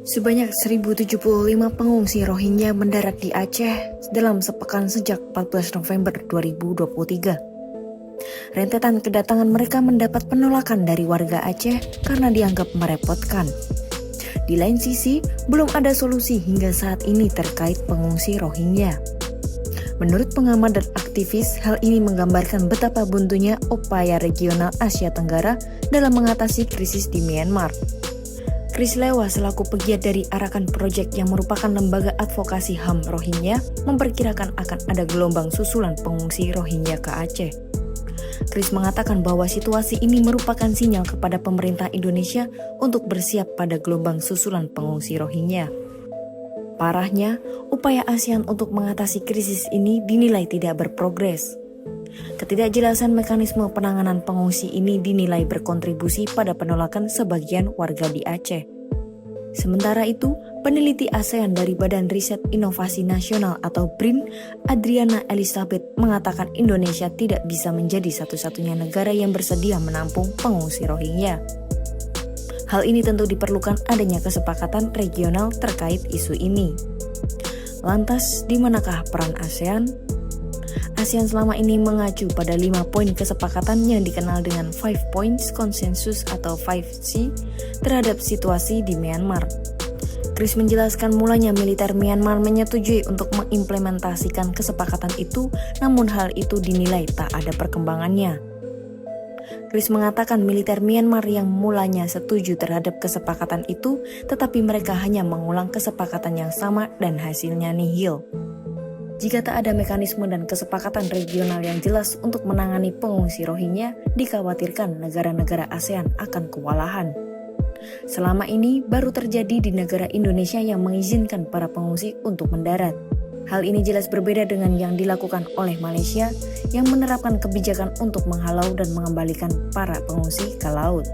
Sebanyak 1.075 pengungsi Rohingya mendarat di Aceh dalam sepekan sejak 14 November 2023. Rentetan kedatangan mereka mendapat penolakan dari warga Aceh karena dianggap merepotkan. Di lain sisi, belum ada solusi hingga saat ini terkait pengungsi Rohingya. Menurut pengamat dan aktivis, hal ini menggambarkan betapa buntunya upaya regional Asia Tenggara dalam mengatasi krisis di Myanmar. Chris Lewa selaku pegiat dari Arakan Project yang merupakan lembaga advokasi HAM Rohingya memperkirakan akan ada gelombang susulan pengungsi Rohingya ke Aceh. Chris mengatakan bahwa situasi ini merupakan sinyal kepada pemerintah Indonesia untuk bersiap pada gelombang susulan pengungsi Rohingya. Parahnya, upaya ASEAN untuk mengatasi krisis ini dinilai tidak berprogres. Ketidakjelasan mekanisme penanganan pengungsi ini dinilai berkontribusi pada penolakan sebagian warga di Aceh. Sementara itu, peneliti ASEAN dari Badan Riset Inovasi Nasional atau BRIN, Adriana Elizabeth, mengatakan Indonesia tidak bisa menjadi satu-satunya negara yang bersedia menampung pengungsi Rohingya. Hal ini tentu diperlukan adanya kesepakatan regional terkait isu ini. Lantas, di manakah peran ASEAN? ASEAN selama ini mengacu pada 5 poin kesepakatan yang dikenal dengan 5 Points Consensus atau 5C terhadap situasi di Myanmar. Chris menjelaskan mulanya militer Myanmar menyetujui untuk mengimplementasikan kesepakatan itu, namun hal itu dinilai tak ada perkembangannya. Chris mengatakan militer Myanmar yang mulanya setuju terhadap kesepakatan itu, tetapi mereka hanya mengulang kesepakatan yang sama dan hasilnya nihil. Jika tak ada mekanisme dan kesepakatan regional yang jelas untuk menangani pengungsi Rohingya, dikhawatirkan negara-negara ASEAN akan kewalahan. Selama ini baru terjadi di negara Indonesia yang mengizinkan para pengungsi untuk mendarat. Hal ini jelas berbeda dengan yang dilakukan oleh Malaysia yang menerapkan kebijakan untuk menghalau dan mengembalikan para pengungsi ke laut.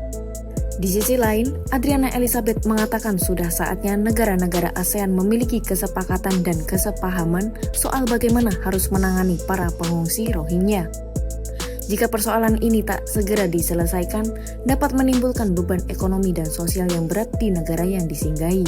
Di sisi lain, Adriana Elizabeth mengatakan sudah saatnya negara-negara ASEAN memiliki kesepakatan dan kesepahaman soal bagaimana harus menangani para pengungsi Rohingya. Jika persoalan ini tak segera diselesaikan, dapat menimbulkan beban ekonomi dan sosial yang berat di negara yang disinggahi.